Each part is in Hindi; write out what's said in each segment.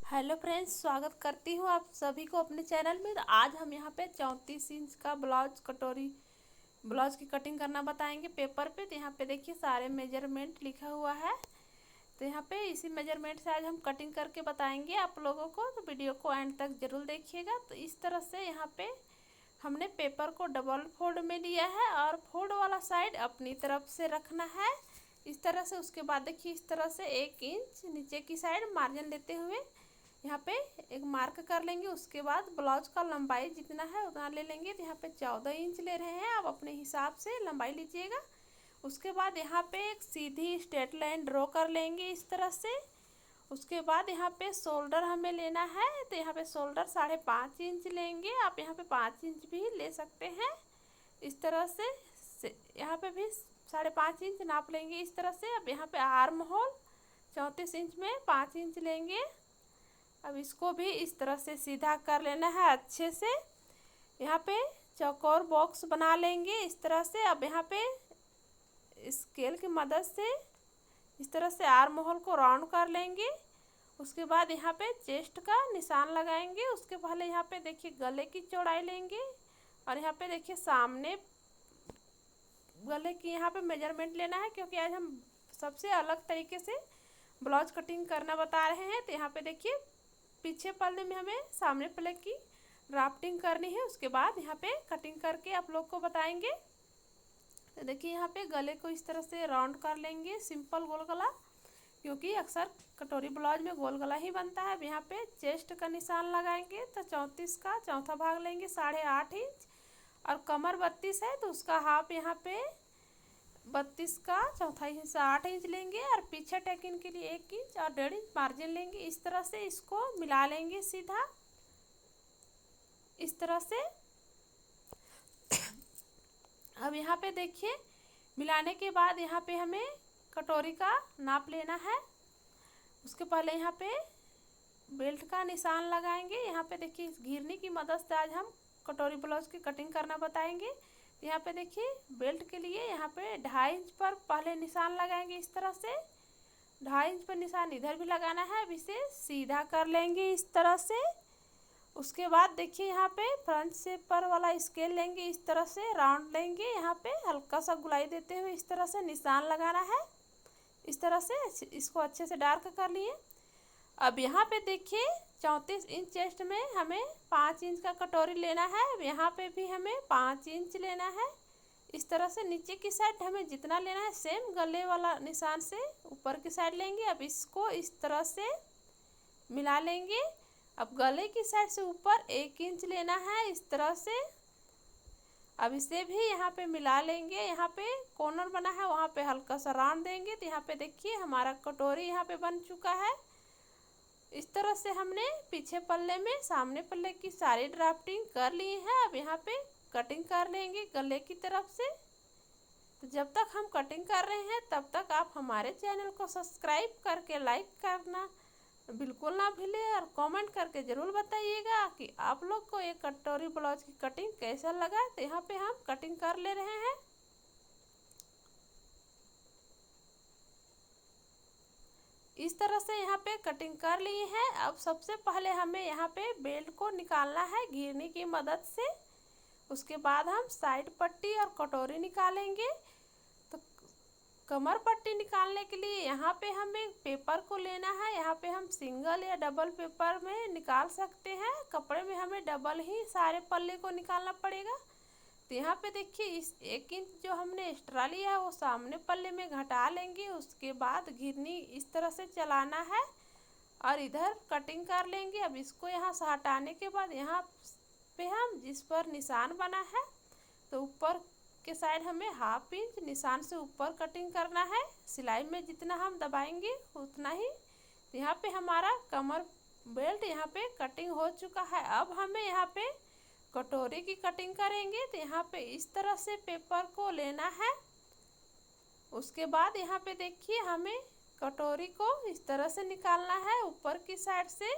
हेलो फ्रेंड्स, स्वागत करती हूँ आप सभी को अपने चैनल में। तो आज हम यहाँ पे 34 इंच का ब्लाउज की कटिंग करना बताएंगे पेपर पे। तो यहाँ पे देखिए सारे मेजरमेंट लिखा हुआ है। तो यहाँ पे इसी मेजरमेंट से आज हम कटिंग करके बताएंगे आप लोगों को। तो वीडियो को एंड तक जरूर देखिएगा। तो इस तरह से यहाँ पे हमने पेपर को डबल फोल्ड में लिया है और फोल्ड वाला साइड अपनी तरफ से रखना है इस तरह से। उसके बाद देखिए इस तरह से 1 इंच नीचे की साइड मार्जिन लेते हुए यहाँ पे एक मार्क कर लेंगे। उसके बाद ब्लाउज का लंबाई जितना है उतना ले लेंगे। तो यहाँ पे 14 इंच ले रहे हैं, आप अपने हिसाब से लंबाई लीजिएगा। उसके बाद यहाँ पे एक सीधी स्ट्रेट लाइन ड्रॉ कर लेंगे इस तरह से। उसके बाद यहाँ पे शोल्डर हमें लेना है। तो यहाँ पे शोल्डर 5.5 इंच लेंगे, आप यहाँ पे 5 इंच भी ले सकते हैं इस तरह से। यहाँ पे भी 5.5 इंच नाप लेंगे इस तरह से। अब यहाँ पे आर्म होल 34 इंच में 5 इंच लेंगे। अब इसको भी इस तरह से सीधा कर लेना है अच्छे से। यहाँ पे चौकोर बॉक्स बना लेंगे इस तरह से। अब यहाँ पे स्केल की मदद से इस तरह से आर्म होल को राउंड कर लेंगे। उसके बाद यहाँ पे चेस्ट का निशान लगाएंगे। उसके पहले यहाँ पे देखिए गले की चौड़ाई लेंगे और यहाँ पे देखिए सामने गले की यहाँ पे मेजरमेंट लेना है, क्योंकि आज हम सबसे अलग तरीके से ब्लाउज कटिंग करना बता रहे हैं। तो यहाँ पे देखिए पीछे पल्ले में हमें सामने पल्ले की ड्राफ्टिंग करनी है। उसके बाद यहाँ पे कटिंग करके आप लोग को बताएंगे। तो देखिए यहाँ पे गले को इस तरह से राउंड कर लेंगे, सिंपल गोल गला, क्योंकि अक्सर कटोरी ब्लाउज में गोल गला ही बनता है। अब यहाँ पे चेस्ट का निशान लगाएंगे। तो 34 का चौथा भाग लेंगे 8.5 इंच, और कमर 32 है तो उसका हाफ यहाँ पे 32 का चौथा हिस्सा 8 इंच लेंगे। और पीछे टेकिंग के लिए 1 इंच और 1.5 इंच मार्जिन लेंगे। इस तरह से इसको मिला लेंगे सीधा इस तरह से। अब यहाँ पे देखिए मिलाने के बाद यहाँ पे हमें कटोरी का नाप लेना है। उसके पहले यहाँ पे बेल्ट का निशान लगाएंगे। यहाँ पे देखिए इस घिरनी की मदद से आज हम कटोरी ब्लाउज की कटिंग करना बताएंगे। यहाँ पे देखिए बेल्ट के लिए यहाँ पे 2.5 इंच पर पहले निशान लगाएंगे इस तरह से। 2.5 इंच पर निशान इधर भी लगाना है। अब इसे सीधा कर लेंगे इस तरह से। उसके बाद देखिए यहाँ पे फ्रंट से पर वाला स्केल लेंगे, इस तरह से राउंड लेंगे। यहाँ पे हल्का सा गुलाई देते हुए इस तरह से निशान लगाना है इस तरह से। इसको अच्छे से डार्क कर लिए। अब यहाँ पे देखिए 34 इंच चेस्ट में हमें 5 इंच का कटोरी लेना है। अब यहाँ पे भी हमें 5 इंच लेना है इस तरह से। नीचे की साइड हमें जितना लेना है सेम गले वाला निशान से ऊपर की साइड लेंगे। अब इसको इस तरह से मिला लेंगे। अब गले की साइड से ऊपर 1 इंच लेना है इस तरह से। अब इसे भी यहाँ पे मिला लेंगे। यहाँ पे कॉर्नर बना है वहाँ पे हल्का सा राउंड देंगे। तो यहाँ पे देखिए हमारा कटोरी यहाँ पे बन चुका है इस तरह से। हमने पीछे पल्ले में सामने पल्ले की सारी ड्राफ्टिंग कर ली है। अब यहाँ पे कटिंग कर लेंगे गले की तरफ से। तो जब तक हम कटिंग कर रहे हैं तब तक आप हमारे चैनल को सब्सक्राइब करके लाइक करना बिल्कुल ना भूलें, और कमेंट करके ज़रूर बताइएगा कि आप लोग को ये कटोरी ब्लाउज की कटिंग कैसा लगा। तो यहाँ पे हम कटिंग कर ले रहे हैं। इस तरह से यहाँ पे कटिंग कर ली है। अब सबसे पहले हमें यहाँ पे बेल्ट को निकालना है घिरनी की मदद से। उसके बाद हम साइड पट्टी और कटोरी निकालेंगे। तो कमर पट्टी निकालने के लिए यहाँ पे हमें पेपर को लेना है। यहाँ पे हम सिंगल या डबल पेपर में निकाल सकते हैं। कपड़े में हमें डबल ही सारे पल्ले को निकालना पड़ेगा। तो यहाँ पे देखिए इस 1 इंच जो हमने एक्स्ट्रा लिया है वो सामने पल्ले में घटा लेंगे। उसके बाद घिरनी इस तरह से चलाना है और इधर कटिंग कर लेंगे। अब इसको यहाँ से हटाने के बाद यहाँ पे हम जिस पर निशान बना है तो ऊपर के साइड हमें 1/2 इंच निशान से ऊपर कटिंग करना है। सिलाई में जितना हम दबाएंगे उतना ही। तो यहाँ पे हमारा कमर बेल्ट यहाँ पे कटिंग हो चुका है। अब हमें यहाँ पे कटोरी की कटिंग करेंगे। तो यहाँ पे इस तरह से पेपर को लेना है। उसके बाद यहाँ पे देखिए हमें कटोरी को इस तरह से निकालना है। ऊपर की साइड से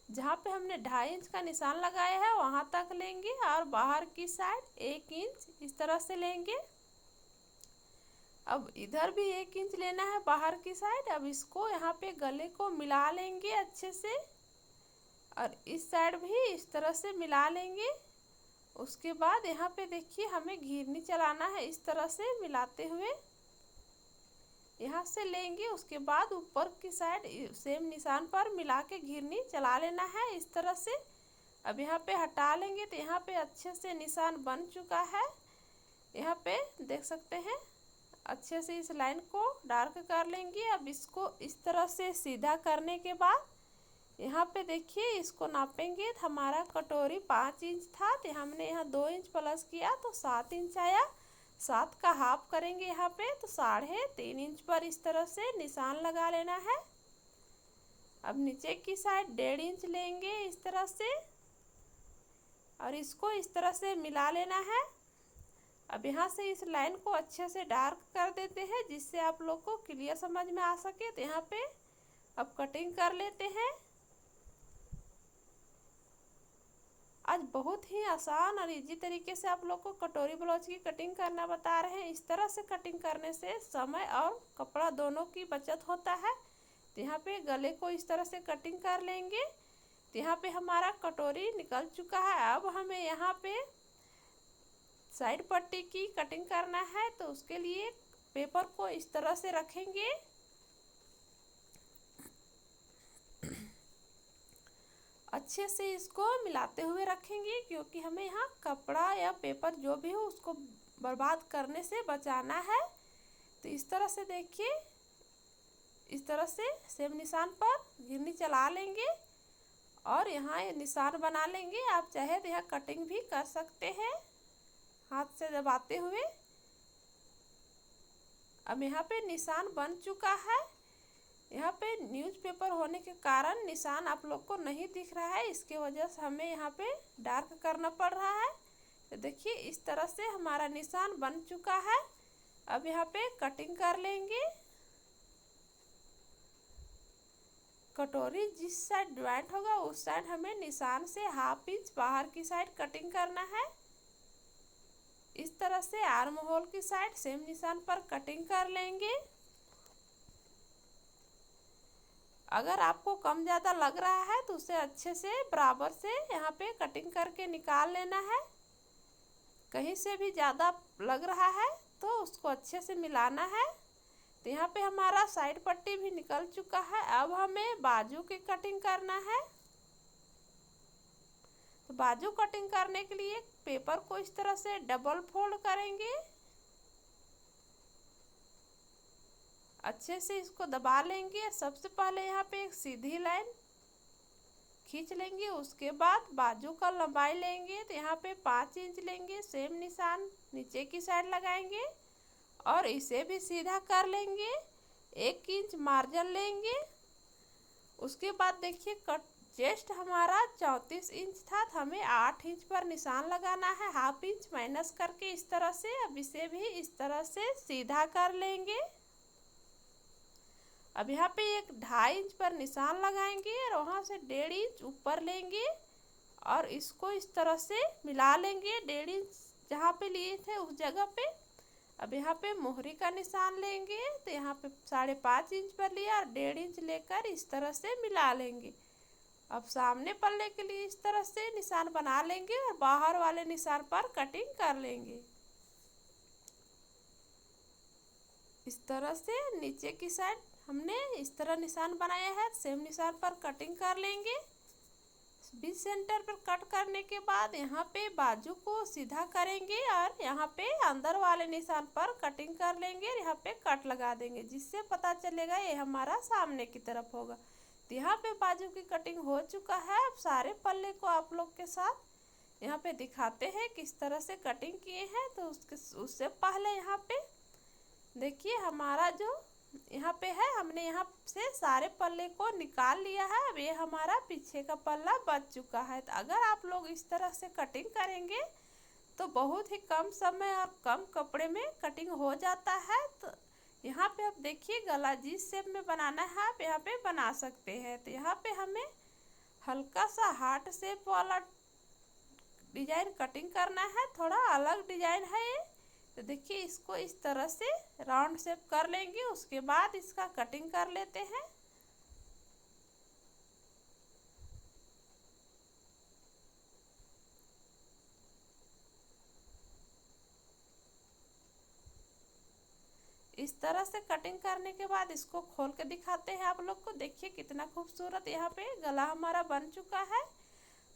जहाँ पे हमने 2.5 इंच का निशान लगाया है वहाँ तक लेंगे, और बाहर की साइड 1 इंच इस तरह से लेंगे। अब इधर भी 1 इंच लेना है बाहर की साइड। अब इसको यहाँ पे गले को मिला लेंगे अच्छे से। और इस साइड भी इस तरह से मिला लेंगे। उसके बाद यहाँ पे देखिए हमें घिरनी चलाना है, इस तरह से मिलाते हुए यहाँ से लेंगे। उसके बाद ऊपर की साइड सेम निशान पर मिला के घिरनी चला लेना है इस तरह से। अब यहाँ पे हटा लेंगे तो यहाँ पे अच्छे से निशान बन चुका है। यहाँ पे देख सकते हैं अच्छे से इस लाइन को डार्क कर लेंगे। अब इसको इस तरह से सीधा करने के बाद यहाँ पे देखिए इसको नापेंगे तो हमारा कटोरी 5 इंच था, तो हमने यहाँ 2 इंच प्लस किया तो 7 इंच आया। 7 का हाफ करेंगे यहाँ पे तो 3.5 इंच पर इस तरह से निशान लगा लेना है। अब नीचे की साइड 1.5 इंच लेंगे इस तरह से और इसको इस तरह से मिला लेना है। अब यहाँ से इस लाइन को अच्छे से डार्क कर देते हैं जिससे आप लोग को क्लियर समझ में आ सके। तो यहाँ पे अब कटिंग कर लेते हैं। आज बहुत ही आसान और इजी तरीके से आप लोग को कटोरी ब्लाउज की कटिंग करना बता रहे हैं। इस तरह से कटिंग करने से समय और कपड़ा दोनों की बचत होता है। तो यहाँ पे गले को इस तरह से कटिंग कर लेंगे। तो यहाँ पे हमारा कटोरी निकल चुका है। अब हमें यहाँ पे साइड पट्टी की कटिंग करना है, तो उसके लिए पेपर को इस तरह से रखेंगे। अच्छे से इसको मिलाते हुए रखेंगे क्योंकि हमें यहाँ कपड़ा या पेपर जो भी हो उसको बर्बाद करने से बचाना है। तो इस तरह से देखिए इस तरह से सेम निशान पर घिरनी चला लेंगे और यहाँ ये निशान बना लेंगे। आप चाहे तो यहाँ कटिंग भी कर सकते हैं हाथ से दबाते हुए। अब यहाँ पे निशान बन चुका है। यहाँ पे न्यूज़पेपर होने के कारण निशान आप लोग को नहीं दिख रहा है, इसके वजह से हमें यहाँ पे डार्क करना पड़ रहा है। तो देखिए इस तरह से हमारा निशान बन चुका है। अब यहाँ पे कटिंग कर लेंगे। कटोरी जिस साइड ज्वाइंट होगा उस साइड हमें निशान से 1/2 इंच बाहर की साइड कटिंग करना है। इस तरह से आर्म होल की साइड सेम निशान पर कटिंग कर लेंगे। अगर आपको कम ज़्यादा लग रहा है तो उसे अच्छे से बराबर से यहाँ पे कटिंग करके निकाल लेना है। कहीं से भी ज़्यादा लग रहा है तो उसको अच्छे से मिलाना है। तो यहाँ पे हमारा साइड पट्टी भी निकल चुका है। अब हमें बाजू की कटिंग करना है। तो बाजू कटिंग करने के लिए पेपर को इस तरह से डबल फोल्ड करेंगे। अच्छे से इसको दबा लेंगे। सबसे पहले यहाँ पे एक सीधी लाइन खींच लेंगे। उसके बाद बाजू का लंबाई लेंगे तो यहाँ पे 5 इंच लेंगे। सेम निशान नीचे की साइड लगाएंगे और इसे भी सीधा कर लेंगे। 1 इंच मार्जिन लेंगे। उसके बाद देखिए चेस्ट हमारा 34 इंच था तो हमें 8 इंच पर निशान लगाना है। 1/2 इंच माइनस करके इस तरह से अब इसे भी इस तरह से सीधा कर लेंगे। अब यहाँ पे एक 2.5 इंच पर निशान लगाएंगे और वहाँ से 1.5 इंच ऊपर लेंगे और इसको इस तरह से मिला लेंगे। 1.5 इंच जहाँ पे लिए थे उस जगह पे। अब यहाँ पे मोहरी का निशान लेंगे तो यहाँ पे 5.5 इंच पर लिया और 1.5 इंच लेकर इस तरह से मिला लेंगे। अब सामने पल्ले के लिए इस तरह से निशान बना लेंगे और बाहर वाले निशान पर कटिंग कर लेंगे। इस तरह से नीचे की साइड हमने इस तरह निशान बनाया है। सेम निशान पर कटिंग कर लेंगे। बीच सेंटर पर कट करने के बाद यहाँ पे बाजू को सीधा करेंगे और यहाँ पे अंदर वाले निशान पर कटिंग कर लेंगे। यहाँ पे कट लगा देंगे जिससे पता चलेगा ये हमारा सामने की तरफ होगा। तो यहाँ पे बाजू की कटिंग हो चुका है। अब सारे पल्ले को आप लोग के साथ यहाँ पे दिखाते हैं किस तरह से कटिंग किए हैं। तो उससे पहले यहाँ पे देखिए हमारा जो यहाँ पे है हमने यहाँ से सारे पल्ले को निकाल लिया है। अब ये हमारा पीछे का पल्ला बच चुका है। तो अगर आप लोग इस तरह से कटिंग करेंगे तो बहुत ही कम समय और कम कपड़े में कटिंग हो जाता है। तो यहाँ पे आप देखिए गला जिस शेप में बनाना है आप यहाँ पे बना सकते हैं। तो यहाँ पे हमें हल्का सा हार्ट शेप वाला डिजाइन कटिंग करना है, थोड़ा अलग डिजाइन है ये। तो देखिए इसको इस तरह से राउंड शेप कर लेंगे। उसके बाद इसका कटिंग कर लेते हैं। इस तरह से कटिंग करने के बाद इसको खोल के दिखाते हैं आप लोग को। देखिए कितना खूबसूरत यहाँ पे गला हमारा बन चुका है।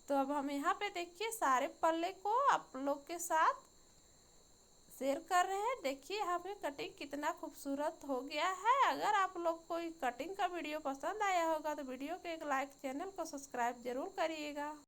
तो अब हम यहाँ पे देखिए सारे पल्ले को आप लोग के साथ शेयर कर रहे हैं। देखिए यहाँ पे कटिंग कितना खूबसूरत हो गया है। अगर आप लोग को कटिंग का वीडियो पसंद आया होगा तो वीडियो को एक लाइक, चैनल को सब्सक्राइब जरूर करिएगा।